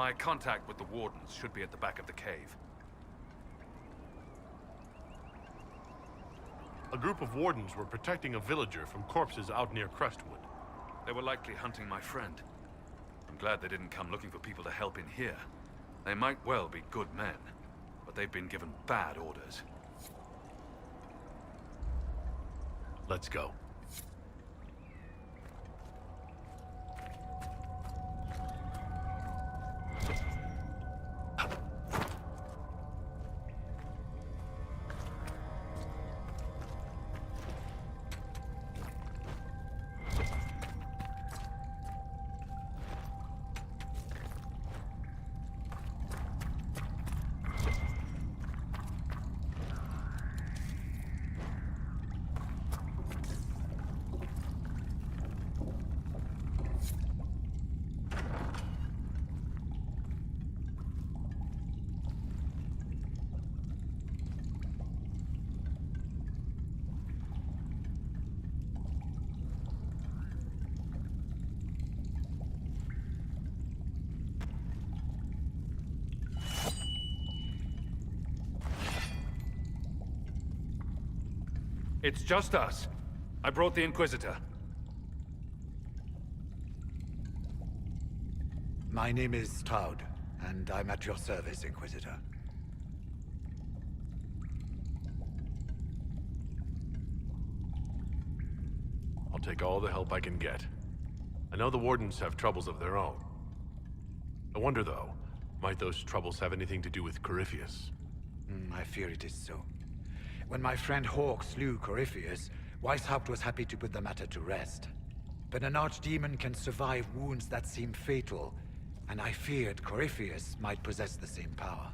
My contact with the Wardens should be at the back of the cave. A group of Wardens were protecting a villager from corpses out near Crestwood. They were likely hunting my friend. I'm glad they didn't come looking for people to help in here. They might well be good men, but they've been given bad orders. Let's go. It's just us. I brought the Inquisitor. My name is Stroud, and I'm at your service, Inquisitor. I'll take all the help I can get. I know the Wardens have troubles of their own. I wonder, though, might those troubles have anything to do with Corypheus? I fear it is so. When my friend Hawk slew Corypheus, Weishaupt was happy to put the matter to rest. But an archdemon can survive wounds that seem fatal, and I feared Corypheus might possess the same power.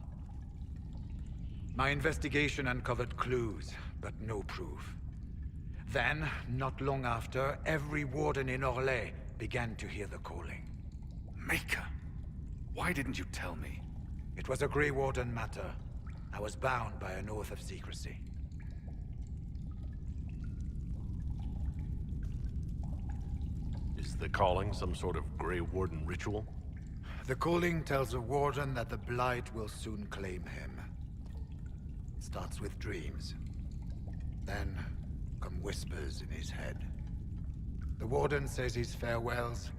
My investigation uncovered clues, but no proof. Then, not long after, every warden in Orlais began to hear the calling. Maker, why didn't you tell me? It was a Grey Warden matter. I was bound by an oath of secrecy. Is the calling some sort of Grey Warden ritual? The calling tells a warden that the Blight will soon claim him. It starts with dreams. Then come whispers in his head. The warden says his farewells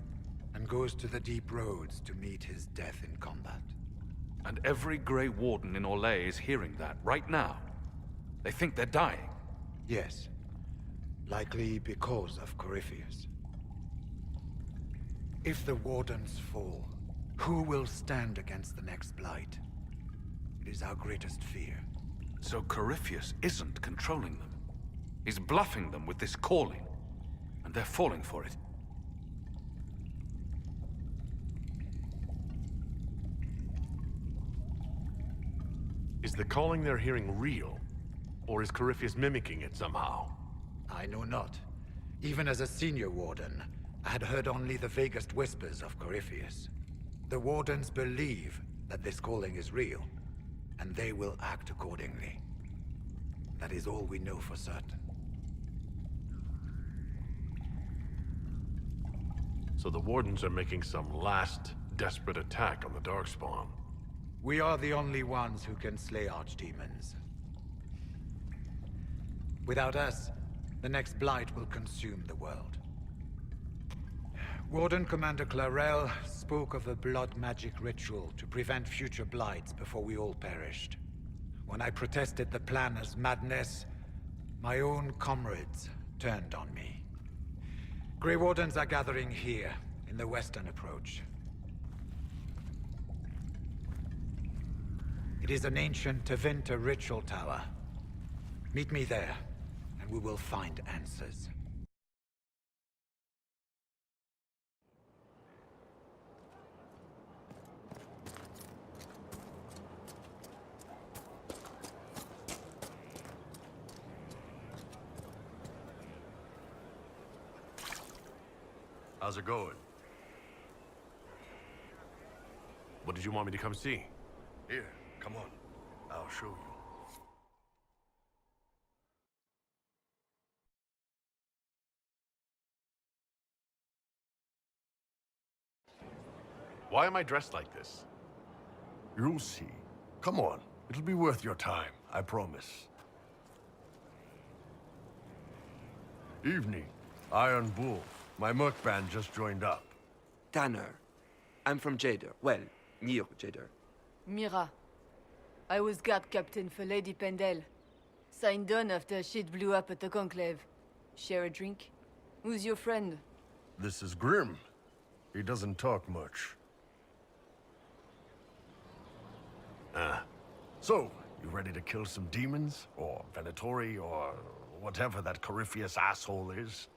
and goes to the deep roads to meet his death in combat. And every Grey Warden in Orlais is hearing that right now. They think they're dying. Yes. Likely because of Corypheus. If the Wardens fall, who will stand against the next Blight? It is our greatest fear. So Corypheus isn't controlling them. He's bluffing them with this calling, and they're falling for it. Is the calling they're hearing real? Or is Corypheus mimicking it somehow? I know not. Even as a senior warden, I had heard only the vaguest whispers of Corypheus. The Wardens believe that this calling is real, and they will act accordingly. That is all we know for certain. So the Wardens are making some last, desperate attack on the Darkspawn. We are the only ones who can slay archdemons. Without us, the next Blight will consume the world. Warden Commander Clarel spoke of a blood magic ritual to prevent future blights before we all perished. When I protested the plan as madness, my own comrades turned on me. Grey Wardens are gathering here, in the western approach. It is an ancient Tevinter ritual tower. Meet me there, and we will find answers. How's it going? What did you want me to come see? Here, come on. I'll show you. Why am I dressed like this? You'll see. Come on. It'll be worth your time, I promise. Evening. Iron Bull. My merc band just joined up. Tanner. I'm from Jader. Well, near Jader. Mira. I was guard captain for Lady Pendel. Signed on after shit blew up at the Conclave. Share a drink? Who's your friend? This is Grim. He doesn't talk much. So, you ready to kill some demons? Or Venatori, or whatever that Corypheus asshole is?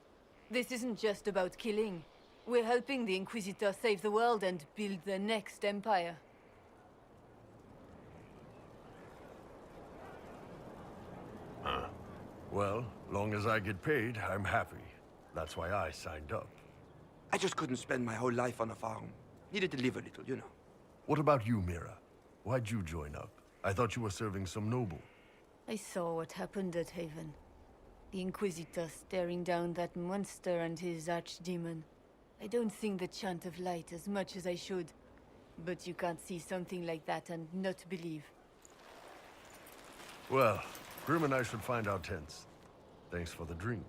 This isn't just about killing. We're helping the Inquisitor save the world and build the next empire. Well, long as I get paid, I'm happy. That's why I signed up. I just couldn't spend my whole life on a farm. Needed to live a little, you know. What about you, Mira? Why'd you join up? I thought you were serving some noble. I saw what happened at Haven. The Inquisitor staring down that monster and his archdemon. I don't sing the chant of light as much as I should. But you can't see something like that and not believe. Well, Grim and I should find our tents. Thanks for the drink.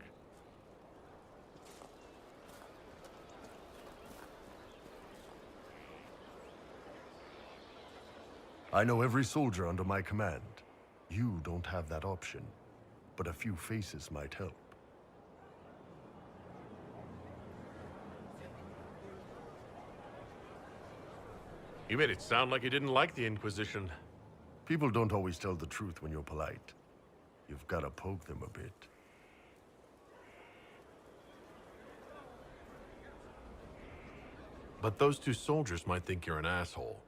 I know every soldier under my command. You don't have that option, but a few faces might help. You made it sound like you didn't like the Inquisition. People don't always tell the truth when you're polite. You've got to poke them a bit. But those two soldiers might think you're an asshole.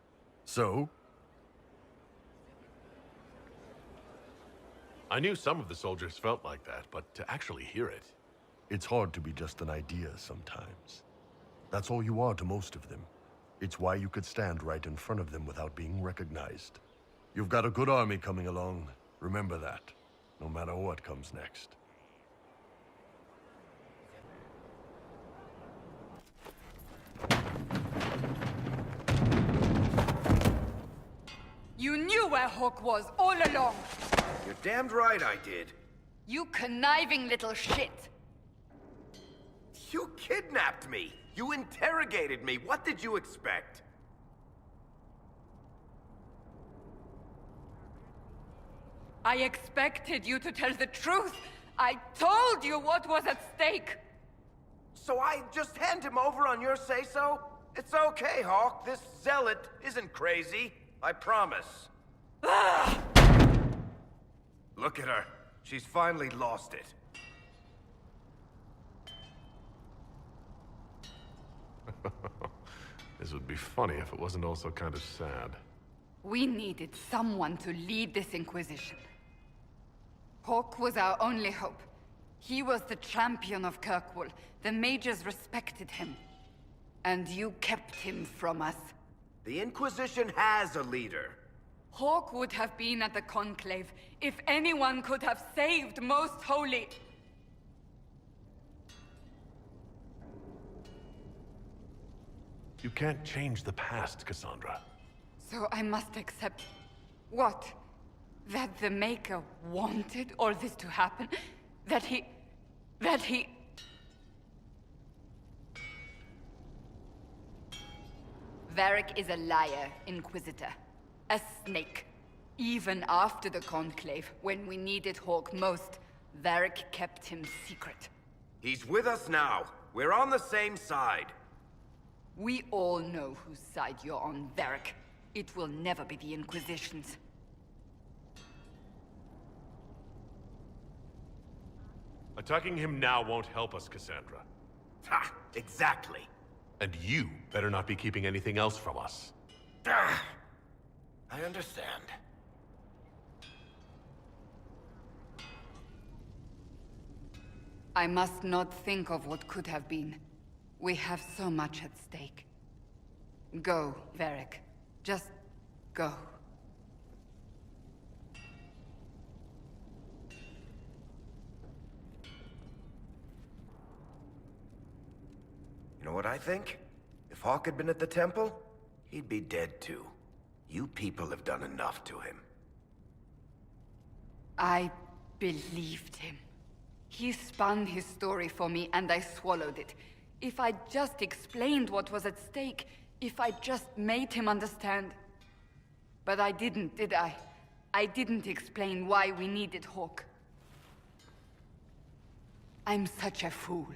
So? I knew some of the soldiers felt like that, but to actually hear it... It's hard to be just an idea sometimes. That's all you are to most of them. It's why you could stand right in front of them without being recognized. You've got a good army coming along. Remember that, no matter what comes next. You knew where Hawk was all along! You're damned right I did. You conniving little shit! You kidnapped me! You interrogated me! What did you expect? I expected you to tell the truth! I told you what was at stake! So I just hand him over on your say-so? It's okay, Hawk. This zealot isn't crazy. I promise. Look at her. She's finally lost it. This would be funny if it wasn't also kind of sad. We needed someone to lead this Inquisition. Hawk was our only hope. He was the champion of Kirkwall. The mages respected him. And you kept him from us. The Inquisition has a leader. Hawk would have been at the Conclave if anyone could have saved Most Holy. You can't change the past, Cassandra. So I must accept... what? That the Maker wanted all this to happen? That he... Varric is a liar, Inquisitor. A snake. Even after the Conclave, when we needed Hawk most, Varric kept him secret. He's with us now. We're on the same side. We all know whose side you're on, Varric. It will never be the Inquisition's. Attacking him now won't help us, Cassandra. Ha! Exactly. And you better not be keeping anything else from us. Ah, I understand. I must not think of what could have been. We have so much at stake. Go, Varric. Just go. You know what I think? If Hawk had been at the temple, he'd be dead too. You people have done enough to him. I believed him. He spun his story for me and I swallowed it. If I just explained what was at stake, if I just made him understand. But I didn't, did I? I didn't explain why we needed Hawk. I'm such a fool.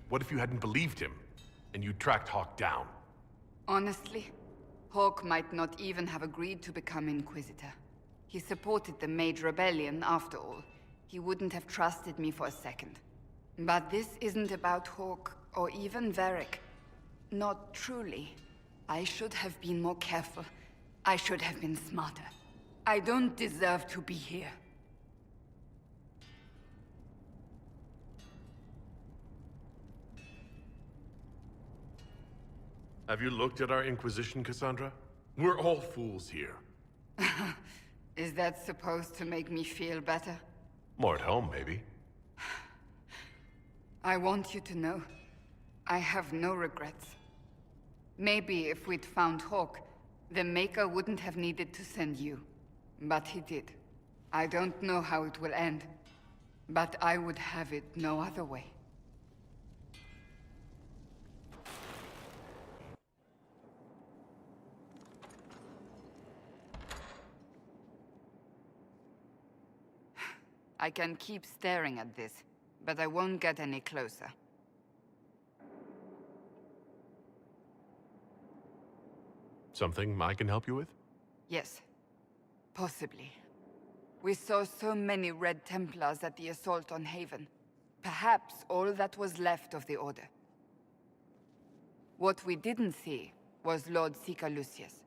What if you hadn't believed him, and you tracked Hawk down? Honestly, Hawk might not even have agreed to become Inquisitor. He supported the Mage Rebellion, after all. He wouldn't have trusted me for a second. But this isn't about Hawk, or even Varric. Not truly. I should have been more careful. I should have been smarter. I don't deserve to be here. Have you looked at our Inquisition, Cassandra? We're all fools here. Is that supposed to make me feel better? More at home, maybe. I want you to know, I have no regrets. Maybe if we'd found Hawk, the Maker wouldn't have needed to send you. But he did. I don't know how it will end, but I would have it no other way. I can keep staring at this, but I won't get any closer. Something I can help you with? Yes. Possibly. We saw so many Red Templars at the assault on Haven. Perhaps all that was left of the Order. What we didn't see was Lord Seeker Lucius.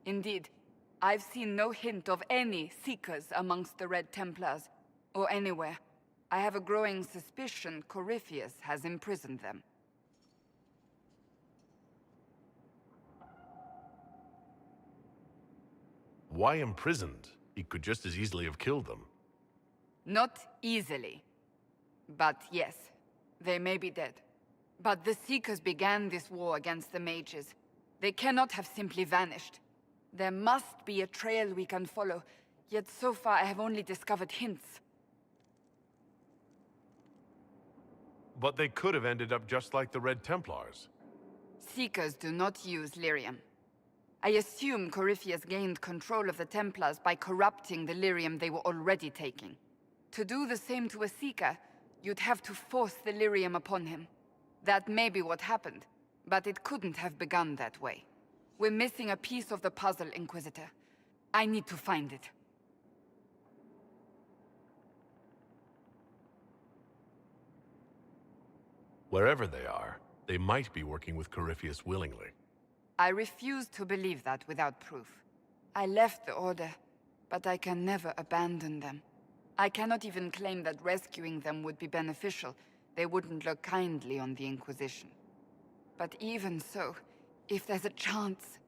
Indeed, I've seen no hint of any Seekers amongst the Red Templars, or anywhere. I have a growing suspicion Corypheus has imprisoned them. Why imprisoned? He could just as easily have killed them. Not easily. But yes, they may be dead. But the Seekers began this war against the mages. They cannot have simply vanished. There must be a trail we can follow, yet so far I have only discovered hints. But they could have ended up just like the Red Templars. Seekers do not use lyrium. I assume Corypheus gained control of the Templars by corrupting the lyrium they were already taking. To do the same to a Seeker, you'd have to force the lyrium upon him. That may be what happened, but it couldn't have begun that way. We're missing a piece of the puzzle, Inquisitor. I need to find it. Wherever they are, they might be working with Corypheus willingly. I refuse to believe that without proof. I left the Order, but I can never abandon them. I cannot even claim that rescuing them would be beneficial. They wouldn't look kindly on the Inquisition. But even so, if there's a chance...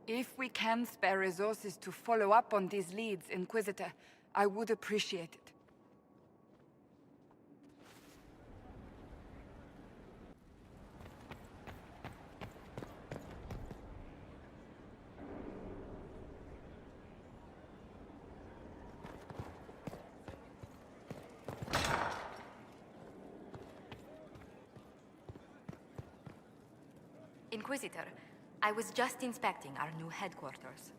If we can spare resources to follow up on these leads, Inquisitor, I would appreciate it. Inquisitor, I was just inspecting our new headquarters.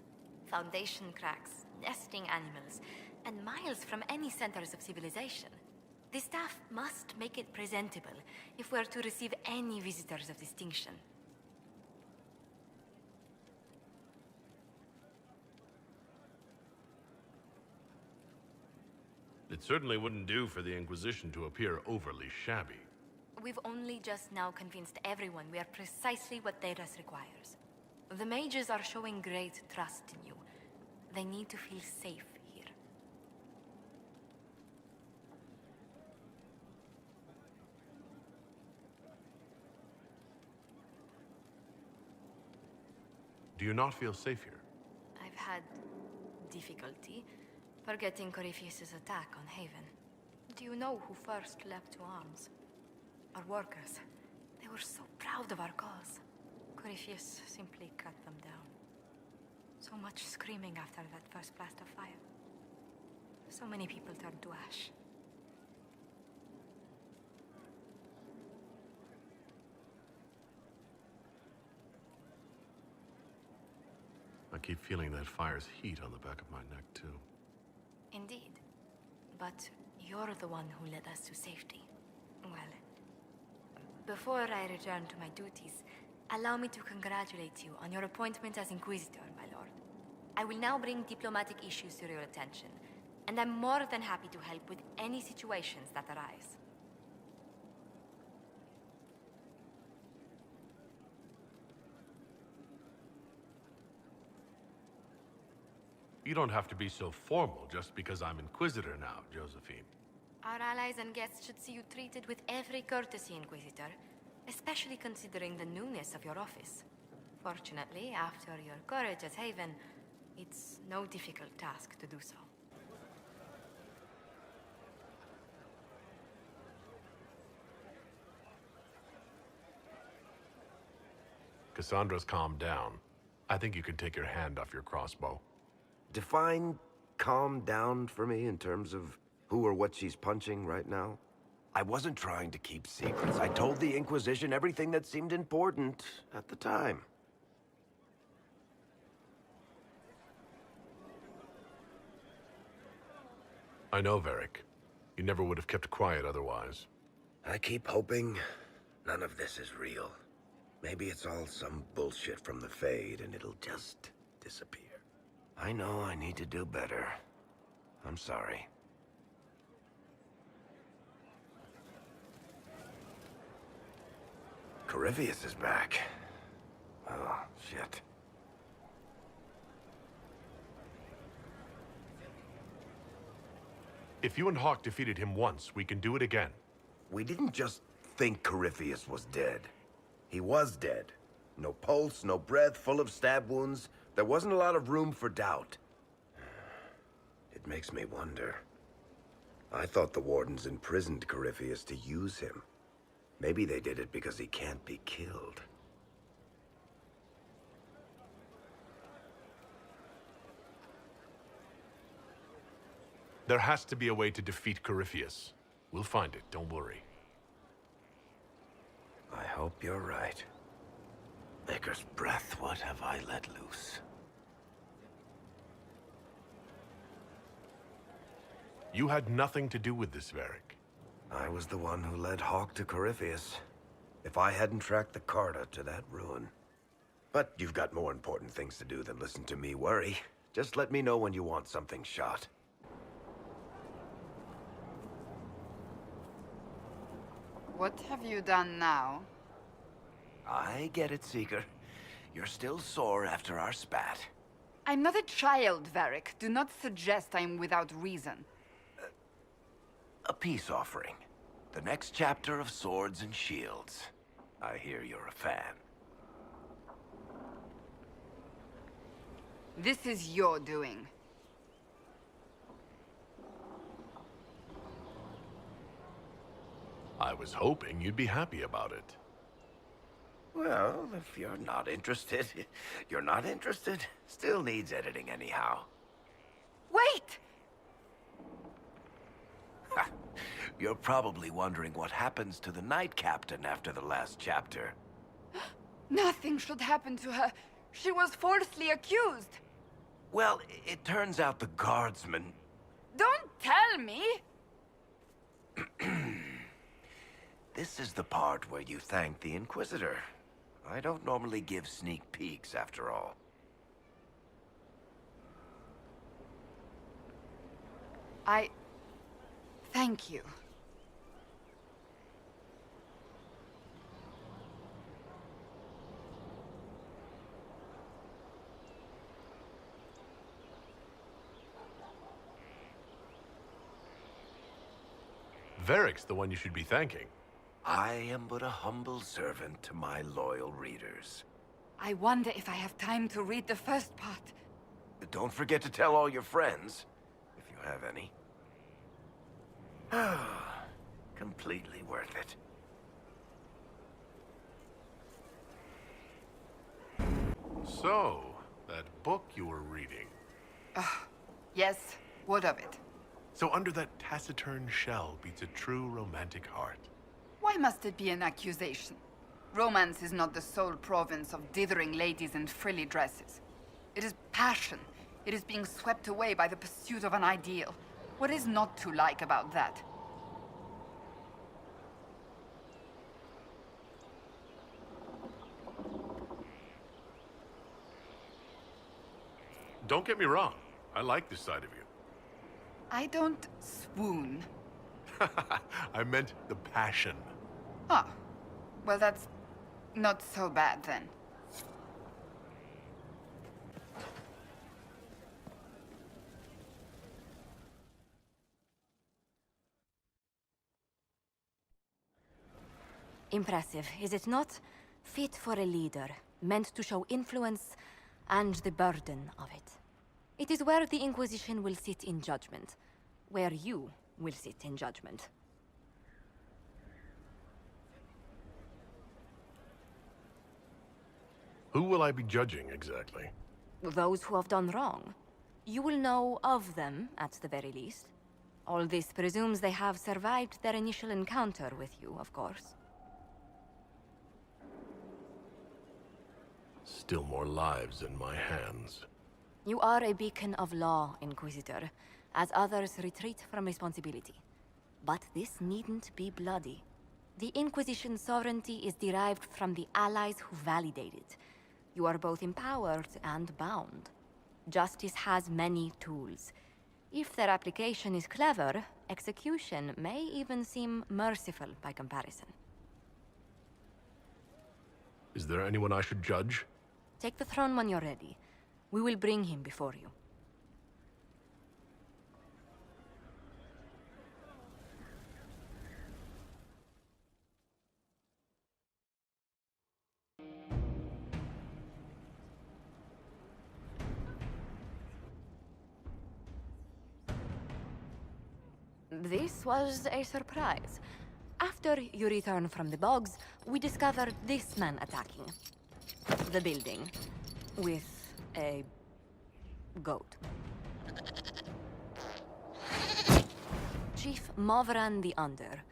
Foundation cracks, nesting animals, and miles from any centers of civilization. The staff must make it presentable if we're to receive any visitors of distinction. It certainly wouldn't do for the Inquisition to appear overly shabby. We've only just now convinced everyone we are precisely what Thedas requires. The mages are showing great trust in you. They need to feel safe here. Do you not feel safe here? I've had difficulty Forgetting Corypheus' attack on Haven. Do you know who first leapt to arms? Our workers. They were so proud of our cause. Corypheus simply cut them down. So much screaming after that first blast of fire. So many people turned to ash. I keep feeling that fire's heat on the back of my neck, too. Indeed. But you're the one who led us to safety. Well, before I return to my duties, allow me to congratulate you on your appointment as Inquisitor, my lord. I will now bring diplomatic issues to your attention, and I'm more than happy to help with any situations that arise. You don't have to be so formal just because I'm Inquisitor now, Josephine. Our allies and guests should see you treated with every courtesy, Inquisitor, especially considering the newness of your office. Fortunately, after your courage at Haven, it's no difficult task to do so. Cassandra's calmed down. I think you can take your hand off your crossbow. Define calm down for me in terms of who or what she's punching right now. I wasn't trying to keep secrets. I told the Inquisition everything that seemed important at the time. I know, Varric. You never would have kept quiet otherwise. I keep hoping none of this is real. Maybe it's all some bullshit from the Fade and it'll just disappear. I know I need to do better. I'm sorry. Corypheus is back. Oh, shit. If you and Hawk defeated him once, we can do it again. We didn't just think Corypheus was dead. He was dead. No pulse, no breath, full of stab wounds. There wasn't a lot of room for doubt. It makes me wonder. I thought the Wardens imprisoned Corypheus to use him. Maybe they did it because he can't be killed. There has to be a way to defeat Corypheus. We'll find it, don't worry. I hope you're right. Maker's breath, what have I let loose? You had nothing to do with this, Varric. I was the one who led Hawk to Corypheus. If I hadn't tracked the Carta to that ruin. But you've got more important things to do than listen to me worry. Just let me know when you want something shot. What have you done now? I get it, Seeker. You're still sore after our spat. I'm not a child, Varric. Do not suggest I'm without reason. A peace offering. The next chapter of Swords and Shields. I hear you're a fan. This is your doing. I was hoping you'd be happy about it. Well, if you're not interested, you're not interested. Still needs editing anyhow. Wait! You're probably wondering what happens to the Knight Captain after the last chapter. Nothing should happen to her. She was falsely accused. Well, it turns out the guardsmen... Don't tell me! This is the part where you thank the Inquisitor. I don't normally give sneak peeks, after all. Thank you. Varric's the one you should be thanking. I am but a humble servant to my loyal readers. I wonder if I have time to read the first part. Don't forget to tell all your friends. If you you have any. Completely worth it. So, that book you were reading. Yes, what of it? So under that taciturn shell beats a true romantic heart. Why must it be an accusation? Romance is not the sole province of dithering ladies in frilly dresses. It is passion. It is being swept away by the pursuit of an ideal. What is not to like about that? Don't get me wrong. I like this side of you. I don't swoon. I meant the passion. Ah, well that's not so bad then. Impressive, is it not? Fit for a leader, meant to show influence and the burden of it. It is where the Inquisition will sit in judgment, where you will sit in judgment. Who will I be judging exactly? Those who have done wrong. You will know of them, at the very least. All this presumes they have survived their initial encounter with you, of course. Still more lives in my hands. You are a beacon of law, Inquisitor, as others retreat from responsibility. But this needn't be bloody. The Inquisition's sovereignty is derived from the allies who validate it. You are both empowered and bound. Justice has many tools. If their application is clever, execution may even seem merciful by comparison. Is there anyone I should judge? Take the throne when you're ready. We will bring him before you. This was a surprise. After you return from the bogs, we discovered this man attacking the building with a goat. Chief Movran the Under.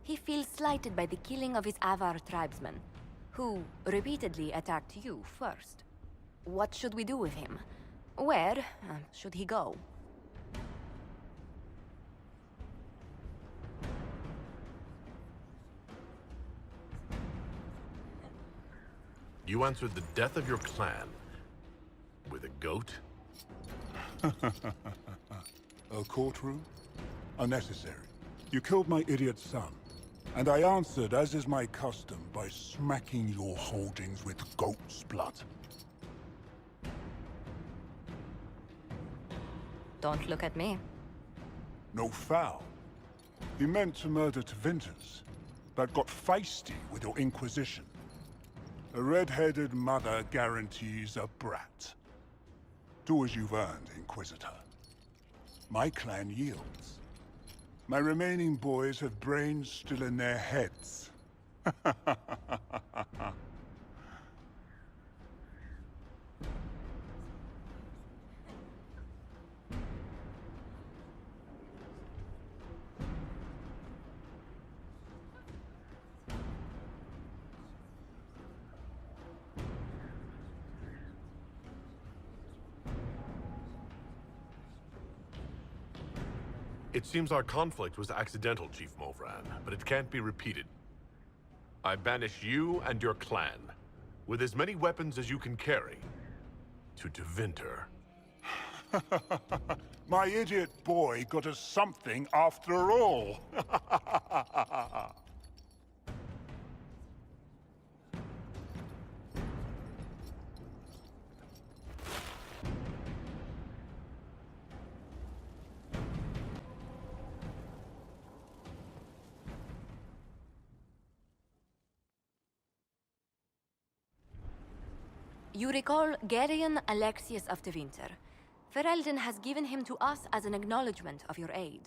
He feels slighted by the killing of his Avar tribesmen, who repeatedly attacked you first. What should we do with him? Where should he go? You answered the death of your clan with a goat? A courtroom? Unnecessary. You killed my idiot son, and I answered, as is my custom, by smacking your holdings with goat's blood. Don't look at me. No foul. You meant to murder Tevinters, but got feisty with your Inquisition. A red-headed mother guarantees a brat. Do as you've earned, Inquisitor. My clan yields. My remaining boys have brains still in their heads. It seems our conflict was accidental, Chief Movran, but it can't be repeated. I banish you and your clan, with as many weapons as you can carry, to Tevinter. My idiot boy got us something after all. You recall Gerion Alexius of Tevinter, Ferelden has given him to us as an acknowledgement of your aid.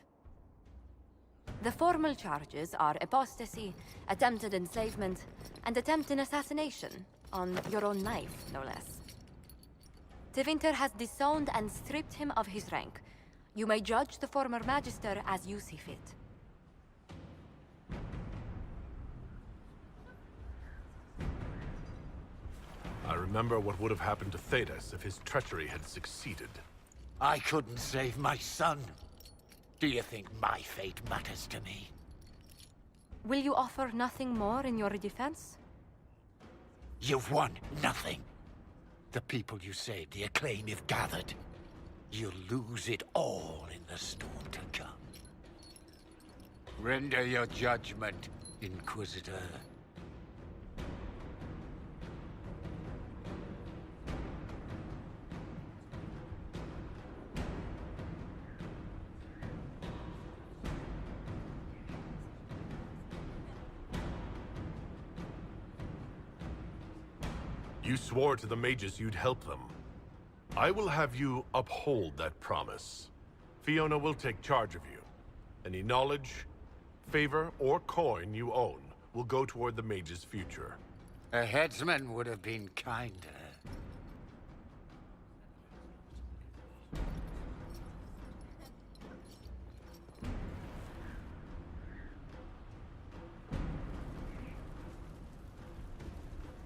The formal charges are apostasy, attempted enslavement, and attempted assassination, on your own life, no less. Tevinter has disowned and stripped him of his rank. You may judge the former Magister as you see fit. I remember what would have happened to Thedas if his treachery had succeeded. I couldn't save my son. Do you think my fate matters to me? Will you offer nothing more in your defense? You've won nothing. The people you saved, the acclaim you've gathered. You'll lose it all in the storm to come. Render your judgment, Inquisitor. You swore to the mages you'd help them. I will have you uphold that promise. Fiona will take charge of you. Any knowledge, favor, or coin you own will go toward the mage's future. A headsman would have been kinder.